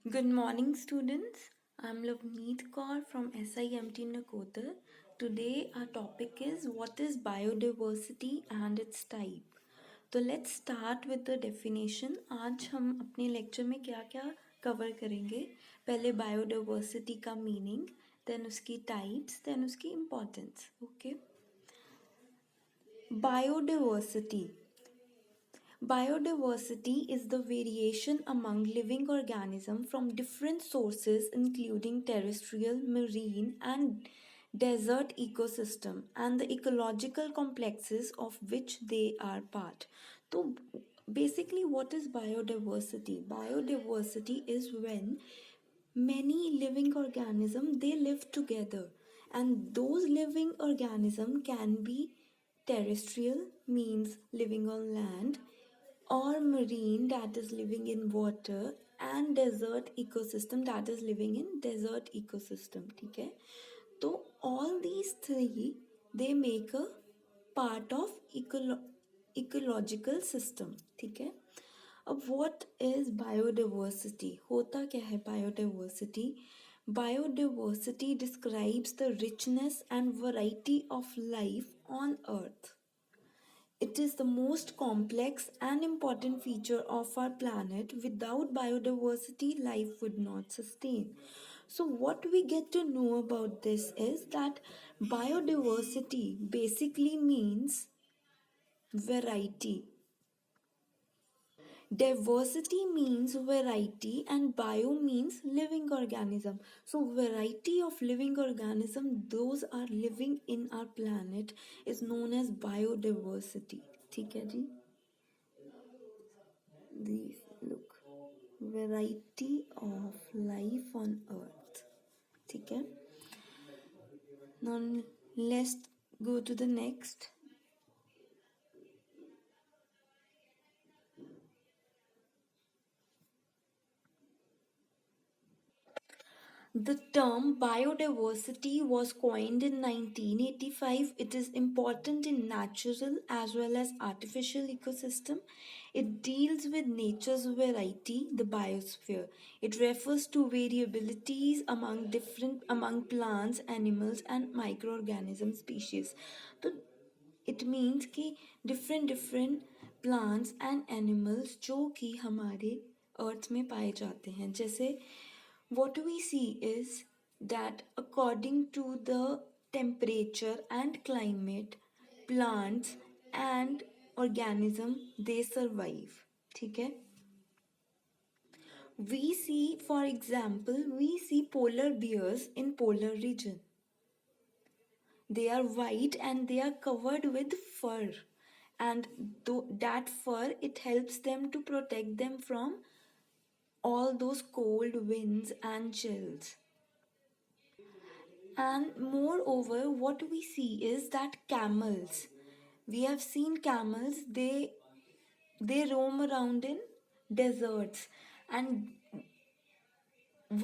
Good morning, students. I'm loveneet kaur from SIMT Nakotar. Today, our topic is what is biodiversity and its type. तो let's start with the definition. आज हम अपने lecture में क्या क्या cover करेंगे. पहले biodiversity का मीनिंग, then उसकी टाइप्स, then उसकी importance. Okay. Biodiversity. Biodiversity is the variation among living organisms from different sources including terrestrial, marine and desert ecosystem and the ecological complexes of which they are part. So basically what is biodiversity? Biodiversity is when many living organisms they live together, and those living organisms can be terrestrial, means living on land, or marine, that is living in water, and desert ecosystem, that is living in desert ecosystem. ठीक है. तो all these three they make a part of ecological system. ठीक है. अब what is biodiversity? होता क्या है biodiversity? Biodiversity describes the richness and variety of life on earth. It is the most complex and important feature of our planet. Without biodiversity, life would not sustain. So, what we get to know about this is that biodiversity basically means variety. Diversity means variety and bio means living organism. So variety of living organism, those are living in our planet, is known as biodiversity. ठीक है जी. Look, variety of life on earth. ठीक है. Now let's go to the next. The term biodiversity was coined in 1985. It is important in natural as well as artificial ecosystem. It deals with nature's variety, the biosphere. It refers to variabilities among plants, animals and microorganism species. So it means कि different plants and animals जो कि हमारे अर्थ में पाए जाते हैं. जैसे what we see is that according to the temperature and climate, plants and organism they survive. ठीक है. We see, for example, we see polar bears in polar region. They are white and they are covered with fur, and that fur it helps them to protect them from all those cold winds and chills. And moreover, what we see is that camels, we have seen camels, they roam around in deserts. And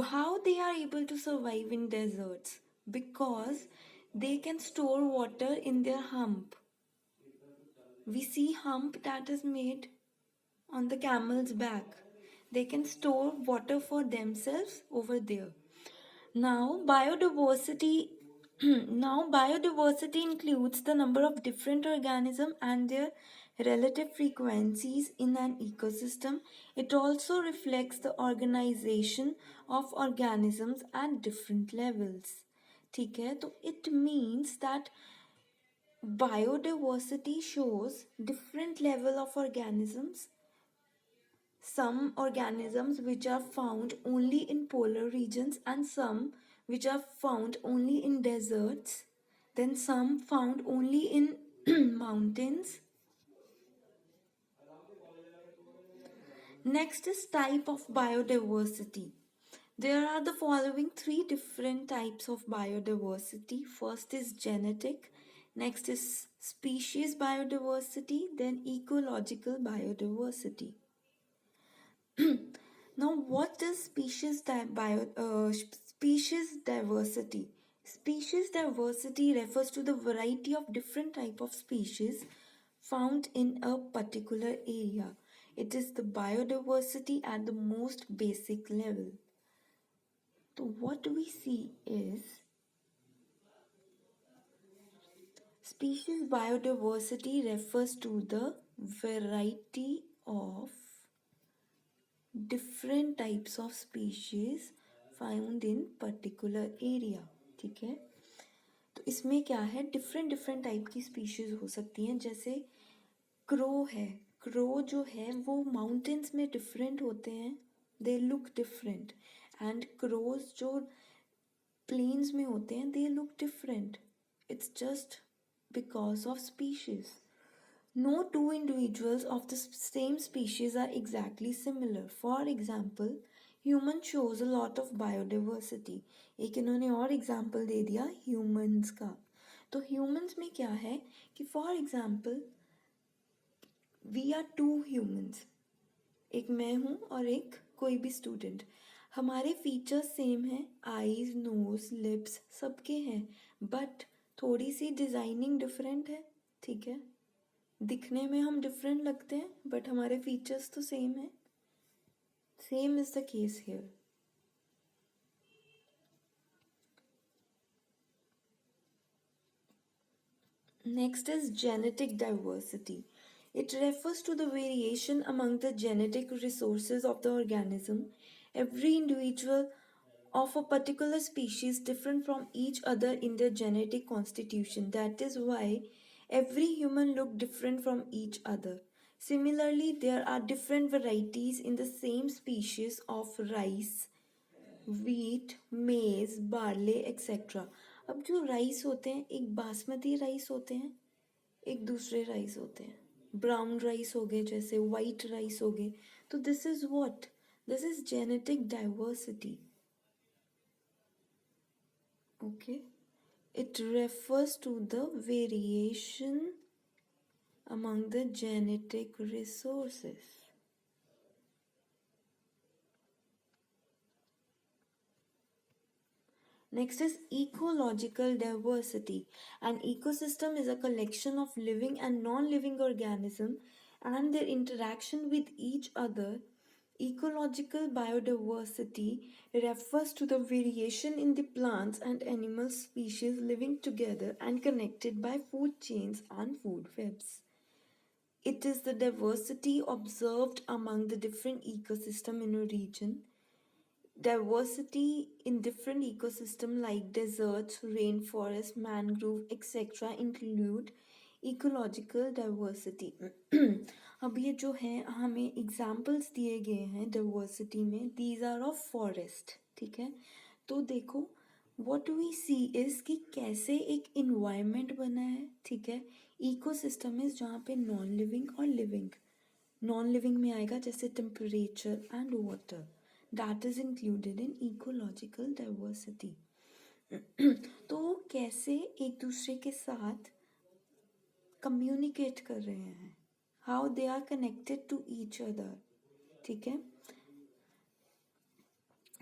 how they are able to survive in deserts? Because they can store water in their hump. We see hump that is made on the camel's back. They can store water for themselves over there. Now biodiversity includes the number of different organisms and their relative frequencies in an ecosystem. It also reflects the organization of organisms at different levels. ठीक है. तो it means that biodiversity shows different level of organisms. Some organisms which are found only in polar regions and some which are found only in deserts, then some found only in mountains. Next is type of biodiversity. There are the following three different types of biodiversity. First is genetic, next is species biodiversity, then ecological biodiversity. Now, what is species diversity? Species diversity refers to the variety of different type of species found in a particular area. It is the biodiversity at the most basic level. तो what we see is species biodiversity refers to the variety of different types of species found in particular area. ठीक है, तो इसमें क्या है, different different type की species हो सकती हैं. जैसे क्रो है, क्रो जो है वो माउंटेन्स में डिफरेंट होते हैं, they look different. And crows जो प्लेन्स में होते हैं, they look different. It's just because of species. No two individuals of the same species are exactly similar. For example, human shows a lot of biodiversity. एक इन्होंने और example दे दिया humans का. तो humans में क्या है कि for example, we are two humans. एक मैं हूँ और एक कोई भी स्टूडेंट. हमारे फीचर्स सेम हैं, आईज, नोज, लिप्स सबके हैं, बट थोड़ी सी डिज़ाइनिंग डिफरेंट है. ठीक है, दिखने में हम डिफरेंट लगते हैं बट हमारे फीचर्स तो सेम है. Same is the case here. Next is genetic diversity. It refers to the variation among the genetic resources of the organism. Every individual of a particular species different from each other in their genetic constitution. That is why every human look different from each other. Similarly, there are different varieties in the same species of rice, wheat, maize, barley, etc. अब जो rice होते हैं, एक basmati rice होते हैं, एक दूसरे rice होते हैं. ब्राउन राइस हो गए, जैसे वाइट राइस हो गए. तो this is what, this is genetic diversity. Okay, it refers to the variation among the genetic resources. Next is ecological diversity. An ecosystem is a collection of living and non-living organisms and their interaction with each other. Ecological biodiversity refers to the variation in the plants and animal species living together and connected by food chains and food webs. It is the diversity observed among the different ecosystems in a region. Diversity in different ecosystems like deserts, rainforest, mangrove, etc. include ecological diversity. अब ये जो है हमें examples दिए गए हैं diversity में, these are of forest. ठीक है, तो देखो व्हाट वी सी इज कि कैसे एक इन्वायरमेंट बना है. ठीक है, इकोसिस्टम इज जहाँ पे नॉन लिविंग और लिविंग. नॉन लिविंग में आएगा जैसे temperature and water, that is included in ecological diversity. तो वो कैसे एक दूसरे के साथ कम्युनिकेट कर रहे हैं, how they are connected to each other. ठीक है,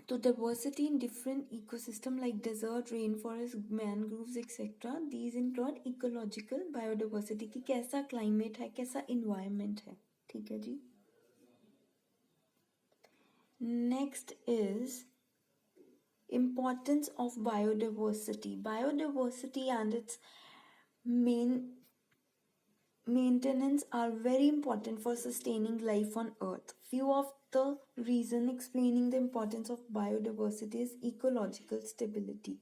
तो diversity in different ecosystem like desert, rain forest, mangroves etcetera, these include ecological biodiversity की कैसा क्लाइमेट है, कैसा इन्वायरमेंट है. ठीक है जी. Next is importance of biodiversity. Biodiversity and its maintenance are very important for sustaining life on Earth. Few of the reason explaining the importance of biodiversity is ecological stability.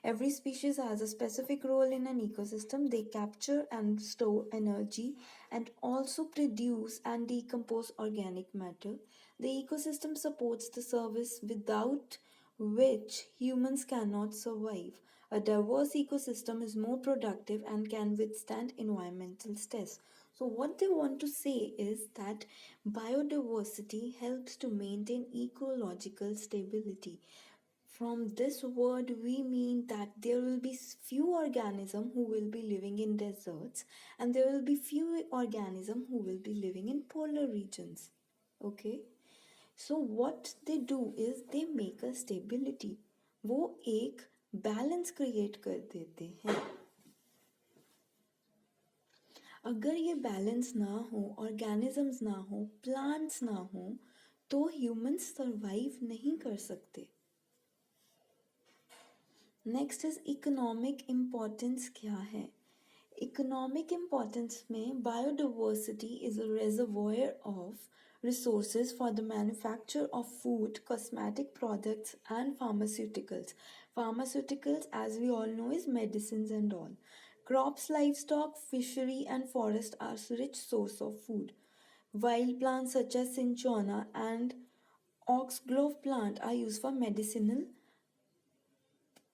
Every species has a specific role in an ecosystem. They capture and store energy and also produce and decompose organic matter. The ecosystem supports the service without which humans cannot survive. A diverse ecosystem is more productive and can withstand environmental stress. So, what they want to say is that biodiversity helps to maintain ecological stability. From this word, we mean that there will be few organisms who will be living in deserts, and there will be few organisms who will be living in polar regions. Okay? So what they do is they make a stability. वो एक balance create कर देते हैं. अगर ये balance ना हो, organisms ना हो, प्लांट्स ना हो, तो ह्यूमंस सरवाइव नहीं कर सकते. नेक्स्ट इज इकोनॉमिक इम्पोर्टेंस क्या है. इकोनॉमिक इम्पोर्टेंस में biodiversity is a reservoir of resources for the manufacture of food, cosmetic products and pharmaceuticals. Pharmaceuticals, as we all know, is medicines and all. Crops, livestock, fishery and forest are rich source of food. Wild plants such as cinchona and oxglove plant are used for medicinal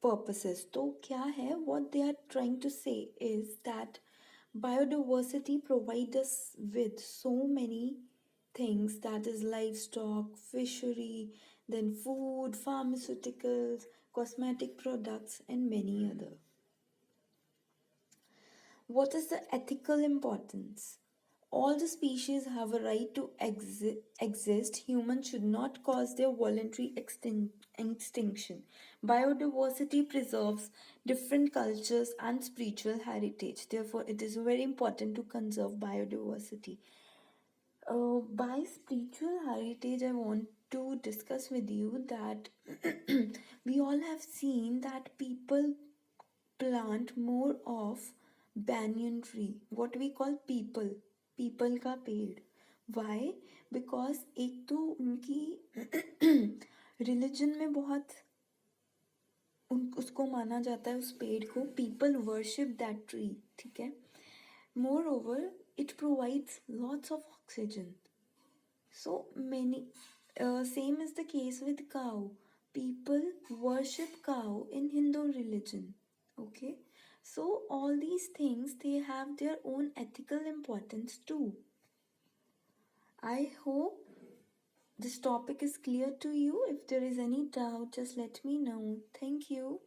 purposes. तो क्या है, what they are trying to say is that biodiversity provides us with so many things, that is livestock, fishery, then food, pharmaceuticals, cosmetic products and many other. What is the ethical importance? All the species have a right to exist. Humans should not cause their voluntary extinction. Biodiversity preserves different cultures and spiritual heritage. Therefore, it is very important to conserve biodiversity. By spiritual heritage, I want to discuss with you that we all have seen that people plant more of banyan tree, what we call people का पेड़. Why? Because एक तो उनकी religion में बहुत उसको माना जाता है, उस पेड़ को. पीपल वर्शिप दैट ट्री, ठीक है. More over it provides lots of oxygen. So many, same is the case with cow. People worship cow in Hindu religion. Okay, so all these things, they have their own ethical importance too. I hope this topic is clear to you. If there is any doubt, just let me know. Thank you.